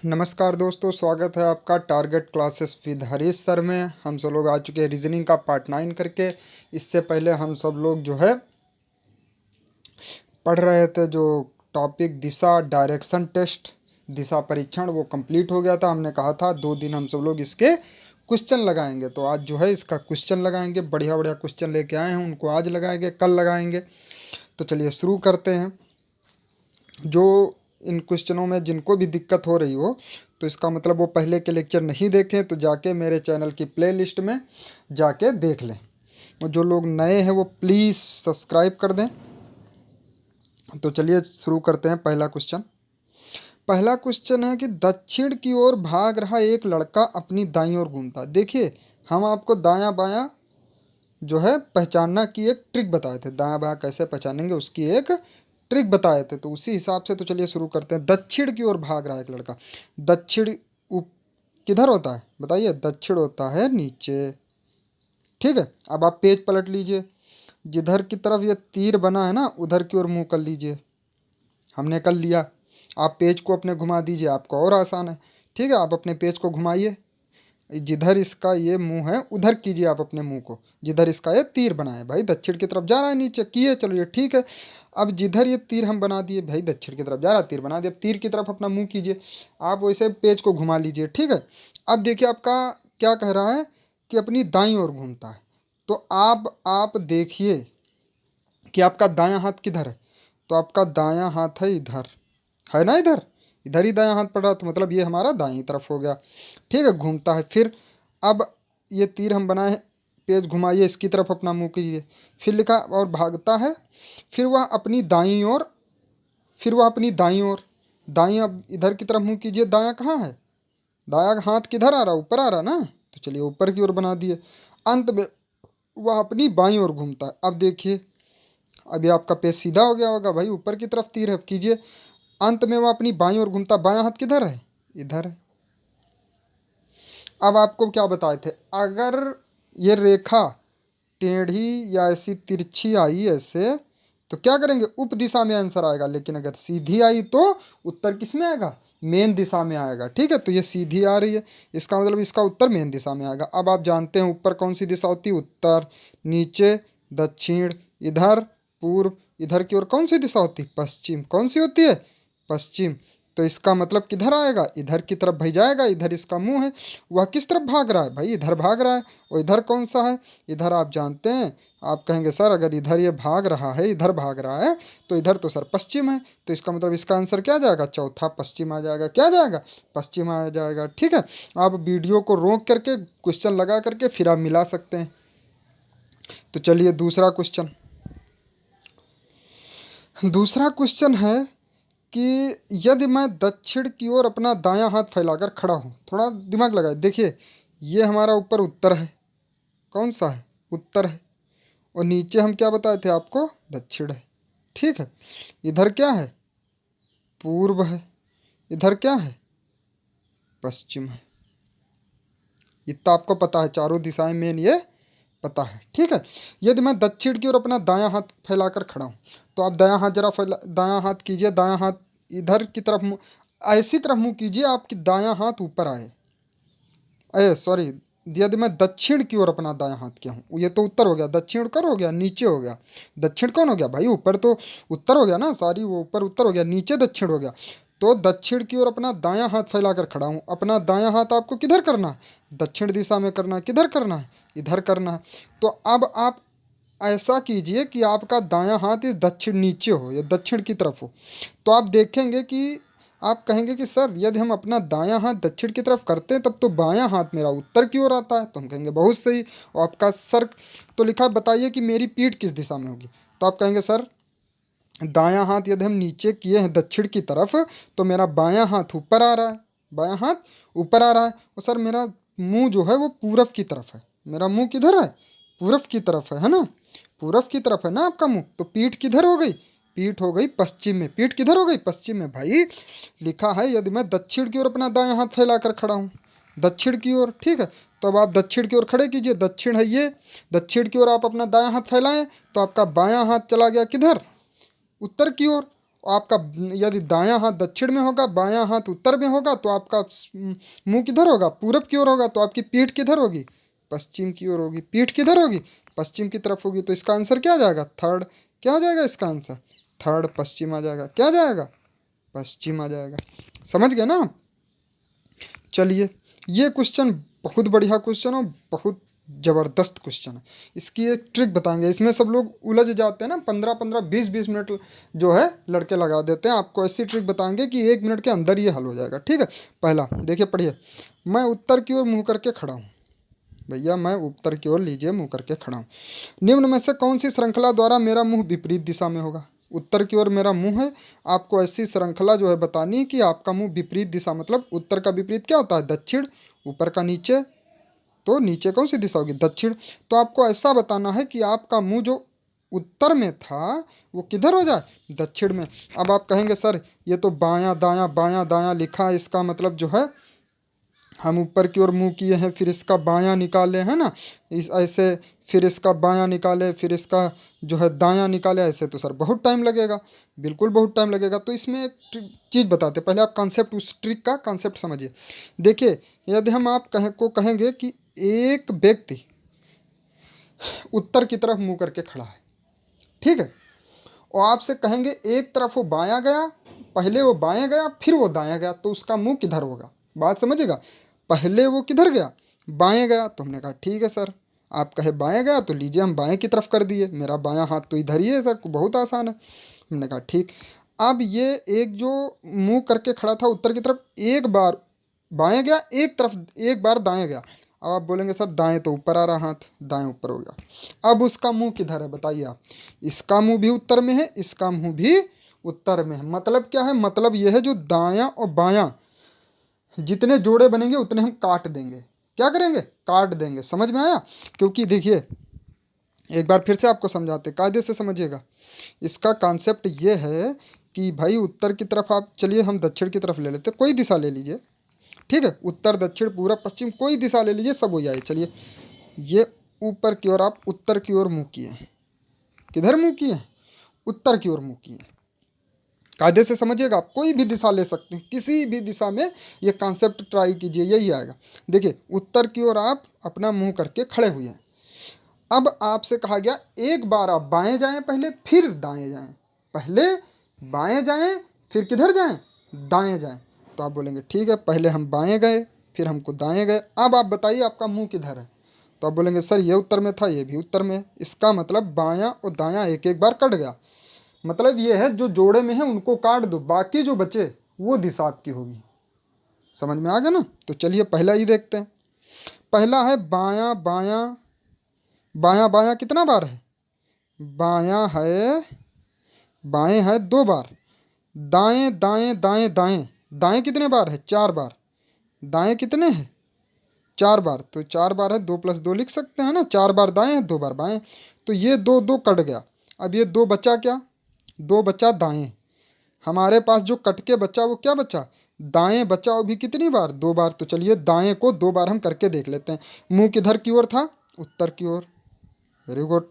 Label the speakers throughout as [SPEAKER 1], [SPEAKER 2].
[SPEAKER 1] नमस्कार दोस्तों, स्वागत है आपका target classes with Harish sir में। हम सब लोग आ चुके हैं रीजनिंग का पार्ट 9 करके। इससे पहले हम सब लोग जो है पढ़ रहे थे जो टॉपिक दिशा डायरेक्शन टेस्ट, दिशा परीक्षण, वो कंप्लीट हो गया था। हमने कहा था 2 दिन हम सब लोग इसके क्वेश्चन लगाएंगे, तो आज जो है इसका क्वेश्चन लगाएंगे। बढ़िया बढ़िया क्वेश्चन लेके आए हैं, उनको आज लगाएंगे, कल लगाएंगे। तो चलिए शुरू करते हैं। जो इन क्वेश्चनों में जिनको भी दिक्कत हो रही हो, तो इसका मतलब वो पहले के लेक्चर नहीं देखें, तो जाके मेरे चैनल की प्लेलिस्ट में जाके देख लें। और जो लोग नए हैं वो प्लीज़ सब्सक्राइब कर दें। तो चलिए शुरू करते हैं। पहला क्वेश्चन है कि दक्षिण की ओर भाग रहा एक लड़का अपनी दाईं ओर घूमता। देखिए, हम आपको दायां बायां जो है पहचानना की एक ट्रिक बताए थे। दायां बायां कैसे पहचानेंगे उसकी एक ट्रिक बताए थे, तो उसी हिसाब से तो चलिए शुरू करते हैं। दक्षिण की ओर भाग रहा है एक लड़का। दक्षिण किधर होता है बताइए? दक्षिण होता है नीचे। ठीक है, अब आप पेज पलट लीजिए। जिधर की तरफ ये तीर बना है ना, उधर की ओर मुंह कर लीजिए। हमने कर लिया। आप पेज को अपने घुमा दीजिए, आपका और आसान है। ठीक है, आप अपने पेज को घुमाइए। जिधर इसका ये मुंह है उधर कीजिए आप अपने मुंह को। जिधर इसका ये तीर बना है, भाई दक्षिण की तरफ जा रहा है, नीचे किए, चलो ये ठीक है। अब जिधर ये तीर हम बना दिए, भाई दक्षिण की तरफ जा रहा है, तीर बना दिया, तीर की तरफ अपना मुंह कीजिए। आप वैसे पेज को घुमा लीजिए। ठीक है, अब देखिए आपका क्या कह रहा है कि अपनी दाईं ओर घूमता है। तो आप देखिए कि आपका दायां हाथ किधर है। तो आपका दायां हाथ है इधर, है ना? इधर इधर ही दायां हाथ पड़ रहा, तो मतलब ये हमारा दाईं तरफ हो गया। ठीक है, घूमता है। फिर अब ये तीर हम बनाए, पेज घुमाइए, इसकी तरफ अपना मुंह कीजिए। फिर लिखा और भागता है। फिर वह अपनी दाईं ओर, दाईं, अब इधर की तरफ मुंह कीजिए। दायां कहाँ है? दायां हाथ किधर आ रहा? ऊपर आ रहा ना, तो चलिए ऊपर की ओर बना दिए। अंत में वह अपनी बाईं ओर घूमता है। अब देखिए, अभी आपका पेज सीधा हो गया होगा, भाई ऊपर की तरफ तीर है, कीजिए। अंत में वह अपनी बाईं ओर घूमता। बायां हाथ किधर है? इधर है। अब आपको क्या बताए थे, अगर ये रेखा टेढ़ी या ऐसी तिरछी आई ऐसे, तो क्या करेंगे? उप दिशा में आंसर आएगा। लेकिन अगर सीधी आई तो उत्तर किस में आएगा? मेन दिशा में आएगा। ठीक है, तो ये सीधी आ रही है, इसका मतलब इसका उत्तर मेन दिशा में आएगा। अब आप जानते हैं ऊपर कौन सी दिशा होती है? उत्तर। नीचे दक्षिण, इधर पूर्व, इधर की ओर कौन सी दिशा होती है? पश्चिम। कौन सी होती है? पश्चिम। तो इसका मतलब किधर आएगा? इधर की तरफ भाई जाएगा। इधर इसका मुंह है, वह किस तरफ भाग रहा है? भाई इधर भाग रहा है। और इधर कौन सा है? इधर आप जानते हैं। आप कहेंगे सर अगर इधर ये भाग रहा है, इधर भाग रहा है, तो इधर तो सर पश्चिम है। तो इसका मतलब इसका आंसर क्या जाएगा? चौथा पश्चिम आ जाएगा। क्या जाएगा? पश्चिम आ जाएगा। ठीक है, आप वीडियो को रोक करके क्वेश्चन लगा करके फिर आप मिला सकते हैं। तो चलिए दूसरा क्वेश्चन है कि यदि मैं दक्षिण की ओर अपना दायां हाथ फैलाकर खड़ा हूं। थोड़ा दिमाग लगाए, देखिए ये हमारा ऊपर उत्तर है। कौन सा है? उत्तर है। और नीचे हम क्या बताए थे आपको? दक्षिण है। ठीक है, इधर क्या है? पूर्व है। इधर क्या है? पश्चिम है। इतना आपको पता है, चारों दिशाएं मेन ये पता है। ठीक है, यदि मैं दक्षिण की ओर अपना दायां हाथ फैलाकर खड़ा हूं, तो आप दायां हाथ जरा फैला, दायां हाथ कीजिए। दायां हाथ इधर की तरफ ऐसी तरफ मुंह कीजिए आपकी दायां हाथ ऊपर आए। अरे सॉरी, यदि मैं दक्षिण की ओर अपना दायां हाथ किया हूँ, ये तो उत्तर हो गया। दक्षिण कर हो गया, नीचे हो गया। दक्षिण कौन हो गया भाई? ऊपर तो उत्तर हो गया ना, सॉरी वो ऊपर उत्तर हो गया, नीचे दक्षिण हो गया। तो दक्षिण की ओर अपना दायां हाथ फैलाकर खड़ा हूँ। अपना दायां हाथ आपको किधर करना है? दक्षिण दिशा में करना है। किधर करना है? इधर करना है। तो अब आप ऐसा कीजिए कि आपका दायां हाथ इस दक्षिण नीचे हो या दक्षिण की तरफ हो। तो आप देखेंगे कि आप कहेंगे कि सर यदि हम अपना दायां हाथ दक्षिण की तरफ करते हैं तब तो बायां हाथ मेरा उत्तर की ओर आता है। तो हम कहेंगे बहुत सही। और आपका सर तो लिखा है बताइए कि मेरी पीठ किस दिशा में होगी। तो आप कहेंगे सर दायां हाथ यदि हम नीचे किए हैं दक्षिण की तरफ, तो मेरा बायां हाथ ऊपर आ रहा है। बायां हाथ ऊपर आ रहा है। और सर मेरा मुंह जो है वो पूरब की तरफ है। मेरा मुंह किधर है? पूरब की तरफ है ना? पूरब की तरफ है ना आपका मुंह। तो पीठ किधर हो गई? पीठ हो गई पश्चिम में। पीठ किधर हो गई? पश्चिम में। भाई लिखा है यदि मैं दक्षिण की ओर अपना दायां हाथ फैलाकर खड़ा हूँ, दक्षिण की ओर। ठीक है, तो अब आप दक्षिण की ओर खड़े कीजिए। दक्षिण है ये, दक्षिण की ओर आप अपना दायां हाथ फैलाएं, तो आपका बायां हाथ चला गया किधर? उत्तर की ओर। आपका यदि दायां हाथ दक्षिण में होगा, बायां हाथ उत्तर में होगा, तो आपका मुंह किधर होगा? पूरब की ओर होगा। तो आपकी पीठ किधर होगी? पश्चिम की ओर होगी। पीठ किधर होगी? पश्चिम की तरफ होगी। तो इसका आंसर क्या आ जाएगा? थर्ड। क्या हो जाएगा इसका आंसर? थर्ड पश्चिम आ जाएगा। क्या आ जाएगा? पश्चिम आ जाएगा। समझ गए ना आप? चलिए, ये क्वेश्चन बहुत बढ़िया क्वेश्चन और बहुत जबरदस्त क्वेश्चन है। इसकी एक ट्रिक बताएंगे। इसमें सब लोग उलझ जाते हैं ना, 15-15 20-20 मिनट जो है लड़के लगा देते हैं। आपको ऐसी ट्रिक बताएंगे कि 1 मिनट के अंदर ये हल हो जाएगा। ठीक है, पहला देखिए, पढ़िए। मैं उत्तर की ओर मुंह करके खड़ा हूँ। भैया मैं उत्तर की ओर लीजिए मुंह करके खड़ा हूँ। निम्न में से कौन सी श्रृंखला द्वारा मेरा मुंह विपरीत दिशा में होगा? उत्तर की ओर मेरा मुंह है। आपको ऐसी श्रृंखला जो है बतानी है कि आपका मुंह विपरीत दिशा, मतलब उत्तर का विपरीत क्या होता है? दक्षिण। ऊपर का नीचे, तो नीचे कौन सी दिशा होगी? दक्षिण। तो आपको ऐसा बताना है कि आपका मुंह जो उत्तर में था वो किधर हो जाए? दक्षिण में। अब आप कहेंगे सर ये तो बायां दायां लिखा है, इसका मतलब जो है हम ऊपर की ओर मुंह किए हैं, फिर इसका बायां निकाले, है ना, इस ऐसे, फिर इसका बायां निकाले, फिर इसका जो है दायां निकाले, ऐसे तो सर बहुत टाइम लगेगा। बिल्कुल बहुत टाइम लगेगा। तो इसमें एक चीज़ बताते, पहले आप कॉन्सेप्ट, उस ट्रिक का कॉन्सेप्ट समझिए। देखिए, यदि हम आप कहेंगे कि एक व्यक्ति उत्तर की तरफ मुंह करके खड़ा है, ठीक है, और आपसे कहेंगे एक तरफ वो बायां गया, पहले वो बाएं गया फिर वो दायां गया, तो उसका मुंह किधर होगा? बात समझिएगा। पहले वो किधर गया? बाएं गया। तो हमने कहा ठीक है सर, आप कहे बाएं गया तो लीजिए हम बाएं की तरफ कर दिए, मेरा बायां हाथ तो इधर ही है सर, बहुत आसान है। हमने कहा ठीक। अब ये एक जो मुंह करके खड़ा था उत्तर की तरफ, एक बार बाएं गया, एक तरफ एक बार दाएं गया। अब आप बोलेंगे सर दाएं तो ऊपर आ रहा हाथ, दाएं ऊपर हो गया। अब उसका मुंह किधर है बताइए आप? इसका मुंह भी उत्तर में है, इसका मुंह भी उत्तर में है। मतलब क्या है? मतलब यह है जो दायां और बायां जितने जोड़े बनेंगे उतने हम काट देंगे। क्या करेंगे? काट देंगे। समझ में आया? क्योंकि देखिए, एक बार फिर से आपको समझाते, कायदे से समझिएगा। इसका कॉन्सेप्ट ये है कि भाई उत्तर की तरफ आप चलिए, हम दक्षिण की तरफ ले लेते, कोई दिशा ले लीजिए, ठीक है, उत्तर दक्षिण पूरब पश्चिम कोई दिशा ले लीजिए, सब हो जाए। चलिए, ये ऊपर की ओर आप उत्तर की ओर मुंह किए, किधर मुंह किए? उत्तर की ओर मुंह किए। कायदे से समझिएगा, आप कोई भी दिशा ले सकते हैं, किसी भी दिशा में ये कॉन्सेप्ट ट्राई कीजिए, यही आएगा। देखिए, उत्तर की ओर आप अपना मुंह करके खड़े हुए हैं। अब आपसे कहा गया एक बार आप बाएं जाएं पहले, फिर दाएं जाएं। पहले बाएं जाएं, फिर किधर जाएं? दाएं जाएं। तो आप बोलेंगे ठीक है, पहले हम बाएं गए, फिर हमको दाएं गए। अब आप बताइए आपका मुंह किधर है? तो आप बोलेंगे सर ये उत्तर में था, ये भी उत्तर में है। इसका मतलब बायां और दायां एक एक बार कट गया। मतलब ये है जो जोड़े में है उनको काट दो, बाकी जो बचे वो दिशा आपकी होगी। समझ में आ गया ना? तो चलिए पहला ही देखते हैं। पहला है बायां बायां। बायां बायां कितना बार है? बायां है, बाएं है 2 बार। दाएं दाएं दाएं दाएं, दाएं कितने बार है? 4 बार। दाएं कितने हैं? 4 बार। तो 4 बार है, 2 + 2 लिख सकते हैं ना, 4 बार दाएं है, 2 बार बाएं। तो ये दो दो कट गया। अब ये दो बचा क्या? दो बचा दाएं। हमारे पास जो कट के बचा वो क्या बचा? दाएं बचा, वो भी कितनी बार? 2 बार। तो चलिए दाएं को 2 बार हम करके देख लेते हैं। मुंह किधर की ओर था? उत्तर की ओर। Very good.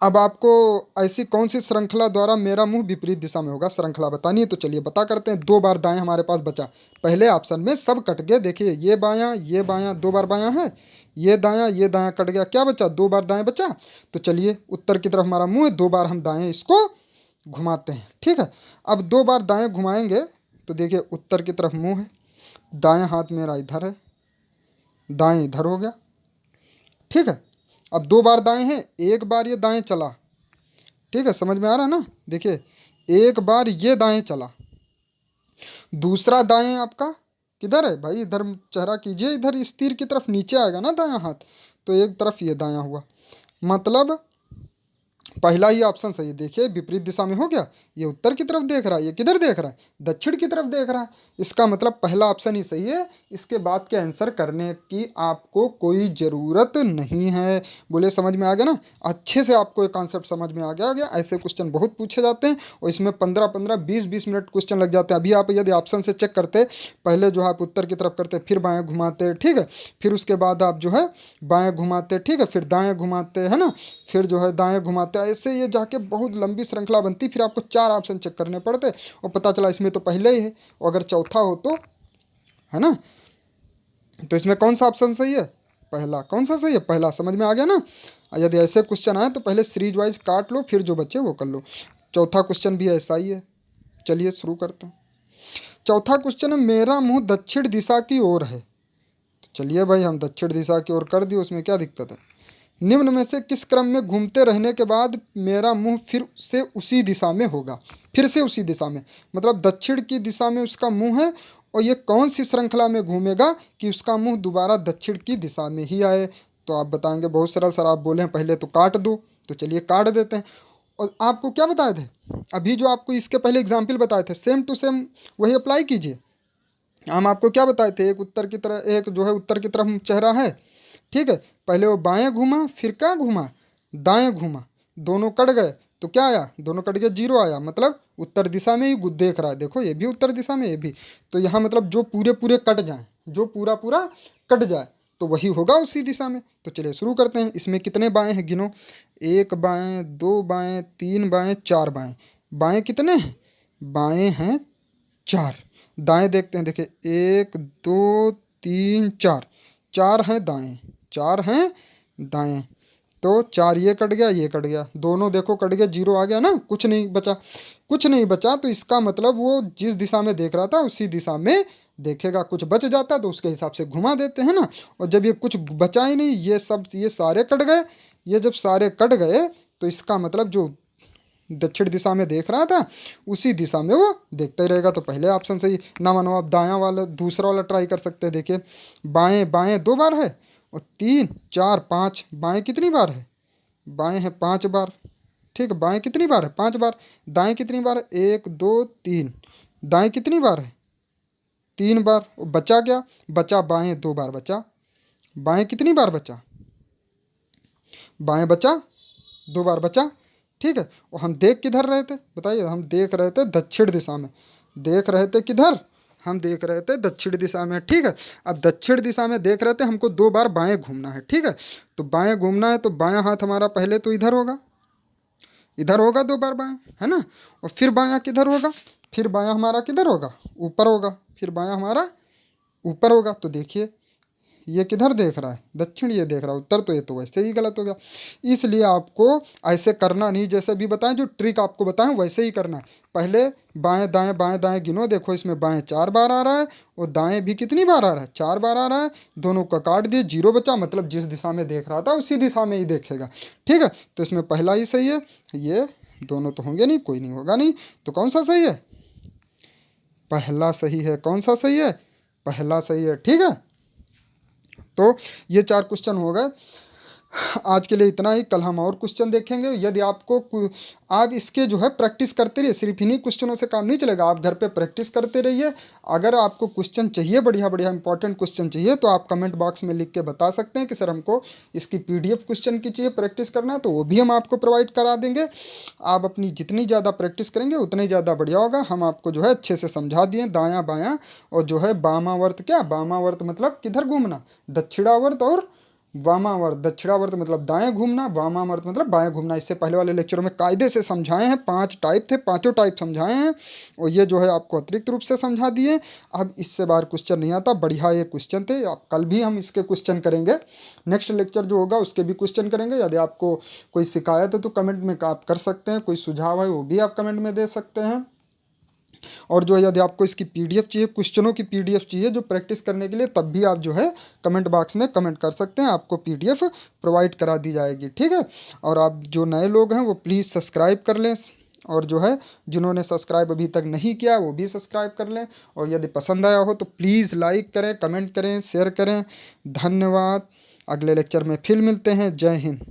[SPEAKER 1] अब आपको ऐसी कौन सी श्रृंखला द्वारा मेरा मुंह विपरीत दिशा में होगा, श्रृंखला बतानी है। तो चलिए बता करते हैं। 2 बार दाएं हमारे पास बचा, पहले ऑप्शन में सब कट गए। देखिए ये बायां 2 बार बायां है, ये दायां कट गया, क्या बचा? 2 बार दाएं बचा। तो चलिए उत्तर की तरफ हमारा मुंह है, 2 बार हम दाएं इसको घुमाते हैं, ठीक है। अब 2 बार दाएं घुमाएंगे तो देखिए उत्तर की तरफ मुंह है, दाएं हाथ मेरा इधर है, दाएं इधर हो गया, ठीक है। अब 2 बार दाएं हैं, एक बार ये दाएं चला, ठीक है, समझ में आ रहा है ना? देखिए एक बार ये दाएं चला, दूसरा दाएं आपका किधर है भाई? इधर चेहरा कीजिए, इधर इस तीर की तरफ नीचे आएगा ना दायां हाथ, तो एक तरफ ये दायां हुआ। मतलब पहला ही ऑप्शन सही है। देखिए विपरीत दिशा में हो गया, ये उत्तर की तरफ देख रहा है, ये किधर देख रहा है? दक्षिण की तरफ देख रहा है। इसका मतलब पहला ऑप्शन ही सही है। इसके बाद के आंसर करने की आपको कोई ज़रूरत नहीं है। बोले समझ में आ गया ना? अच्छे से आपको एक कॉन्सेप्ट समझ में आ गया। ऐसे क्वेश्चन बहुत पूछे जाते हैं और इसमें 15-15 20-20 मिनट क्वेश्चन लग जाते हैं। अभी आप यदि ऑप्शन से चेक करते, पहले जो है आप उत्तर की तरफ करते, फिर बाएँ घुमाते, ठीक है, फिर उसके बाद आप जो है बाएँ घुमाते, ठीक है, फिर दाएँ घुमाते, है ना, फिर जो है दाएं घुमाते, ऐसे ये जाके बहुत लंबी श्रृंखला बनती, फिर आपको 4 4 ऑप्शन चेक करने पड़ते और पता चला इसमें तो पहले ही है, और अगर चौथा हो तो, है ना, तो इसमें कौन सा ऑप्शन सही है? पहला। कौन सा सही है? पहला। समझ में आ गया ना? यदि ऐसे क्वेश्चन आए तो पहले सीरीज वाइज काट लो, फिर जो बचे वो कर लो। चौथा क्वेश्चन भी ऐसा ही है। चलिए शुरू करते हैं। चौथा क्वेश्चन है, मेरा मुंह दक्षिण दिशा की ओर है। तो चलिए भाई, हम दक्षिण दिशा की ओर कर दिए, उसमें क्या दिक्कत है? निम्न में से किस क्रम में घूमते रहने के बाद मेरा मुंह फिर से उसी दिशा में होगा? फिर से उसी दिशा में मतलब दक्षिण की दिशा में उसका मुंह है, और ये कौन सी श्रृंखला में घूमेगा कि उसका मुंह दोबारा दक्षिण की दिशा में ही आए? तो आप बताएंगे बहुत सरल सर, आप बोले हैं पहले तो काट दो, तो चलिए काट देते हैं। और आपको क्या बताए थे अभी, जो आपको इसके पहले एग्जाम्पल बताए थे, सेम टू सेम वही अप्लाई कीजिए। हम आपको क्या बताए थे, एक उत्तर की तरह, एक जो है उत्तर की तरफ चेहरा है, ठीक है, पहले वो बाएं घूमा, फिर क्या घूमा, दाएं घूमा, दोनों कट गए तो क्या आया, दोनों कट गए, जीरो आया, मतलब उत्तर दिशा में ही देख रहा है। देखो ये भी उत्तर दिशा में, ये भी, तो यहाँ मतलब जो पूरे पूरे कट जाए, जो पूरा पूरा कट जाए तो वही होगा उसी दिशा में। तो चलिए शुरू करते हैं। इसमें कितने बाएं हैं, गिनो। एक बाएं, दो बाएं, तीन बाएं, चार बाएं। बाएं कितने हैं? बाएं हैं 4। दाएं देखते हैं, देखिए 1 2 3 4, 4 हैं दाएं, 4 हैं दाएं। तो 4 ये कट गया, ये कट गया, दोनों देखो कट गया, जीरो आ गया ना, कुछ नहीं बचा। कुछ नहीं बचा तो इसका मतलब वो जिस दिशा में देख रहा था उसी दिशा में देखेगा। कुछ बच जाता तो उसके हिसाब से घुमा देते हैं ना। और जब ये कुछ बचा ही नहीं, ये सब, ये सारे कट गए, ये जब सारे कट गए तो इसका मतलब जो दक्षिण दिशा में देख रहा था उसी दिशा में वो देखता ही रहेगा। तो पहले ऑप्शन सही। ना मानो आप दायां वाला, दूसरा वाला ट्राई कर सकते हैं। देखिए बाएं, बाएं 2 बार है, और 3 4 5, बाएं कितनी बार है? बाएं है 5 बार, ठीक है, बाएं कितनी बार है? 5 बार। दाएं कितनी बार है? 1 2 3, दाएं कितनी बार है? 3 बार। बचा क्या? बचा बाएं 2 बार बचा। बाएं कितनी बार बचा? बाएं बचा 2 बार बचा, ठीक है। और हम देख किधर रहे थे बताइए? हम देख रहे थे दक्षिण दिशा में। देख रहे थे किधर? हम देख रहे थे दक्षिण दिशा में, ठीक है। अब दक्षिण दिशा में देख रहे थे, हमको 2 बार बाएं घूमना है, ठीक है। तो बाएं घूमना है तो बायां हाथ हमारा पहले तो इधर होगा, इधर होगा 2 बार बाएं, है ना। और फिर बायां किधर होगा? फिर बायां हमारा किधर होगा? ऊपर होगा। फिर बायां हमारा ऊपर होगा। तो देखिए ये किधर देख रहा है? दक्षिण ये देख रहा है, उत्तर तो ये तो वैसे ही गलत हो गया। इसलिए आपको ऐसे करना नहीं, जैसे भी बताएं, जो ट्रिक आपको बताएं वैसे ही करना है। पहले बाएं दाएं गिनो, देखो इसमें बाएं 4 बार आ रहा है और दाएं भी कितनी बार आ रहा है? 4 बार आ रहा है। दोनों का काट दिए, जीरो बचा, मतलब जिस दिशा में देख रहा था उसी दिशा में ही देखेगा, ठीक है। तो इसमें पहला ही सही है। ये दोनों तो होंगे नहीं, कोई नहीं होगा नहीं, तो कौन सा सही है? पहला सही है। कौन सा सही है? पहला सही है, ठीक है। तो ये 4 क्वेश्चन हो गए। आज के लिए इतना ही। कल हम और क्वेश्चन देखेंगे। यदि आपको आप इसके जो है प्रैक्टिस करते रहिए, सिर्फ इन्हीं क्वेश्चनों से काम नहीं चलेगा, आप घर पे प्रैक्टिस करते रहिए। अगर आपको क्वेश्चन चाहिए, बढ़िया बढ़िया इंपॉर्टेंट क्वेश्चन चाहिए, तो आप कमेंट बॉक्स में लिख के बता सकते हैं कि सर हमको इसकी PDF क्वेश्चन की चाहिए, प्रैक्टिस करना है, तो वो भी हम आपको प्रोवाइड करा देंगे। आप अपनी जितनी ज़्यादा प्रैक्टिस करेंगे उतना ही ज़्यादा बढ़िया होगा। हम आपको जो है अच्छे से समझा दिए, दायाँ बायाँ, और जो है वामावर्त। क्या वामावर्त मतलब किधर घूमना? दक्षिणावर्त और वामावर्त। दक्षिणावर्त मतलब दाएं घूमना, वामावर्त मतलब बाएं घूमना। इससे पहले वाले लेक्चरों में कायदे से समझाए हैं। 5 टाइप थे, पांचों टाइप समझाए हैं, और ये जो है आपको अतिरिक्त रूप से समझा दिए। अब इससे बाहर क्वेश्चन नहीं आता। बढ़िया ये क्वेश्चन थे। आप कल भी हम इसके क्वेश्चन करेंगे। नेक्स्ट लेक्चर जो होगा उसके भी क्वेश्चन करेंगे। यदि आपको कोई शिकायत है तो कमेंट में आप कर सकते हैं, कोई सुझाव है वो भी आप कमेंट में दे सकते हैं। और जो है यदि आपको इसकी PDF चाहिए, क्वेश्चनों की PDF चाहिए जो प्रैक्टिस करने के लिए, तब भी आप जो है कमेंट बॉक्स में कमेंट कर सकते हैं, आपको PDF प्रोवाइड करा दी जाएगी, ठीक है। और आप जो नए लोग हैं वो प्लीज़ सब्सक्राइब कर लें, और जो है जिन्होंने सब्सक्राइब अभी तक नहीं किया वो भी सब्सक्राइब कर लें। और यदि पसंद आया हो तो प्लीज़ लाइक करें, कमेंट करें, शेयर करें। धन्यवाद। अगले लेक्चर में फिर मिलते हैं। जय हिंद।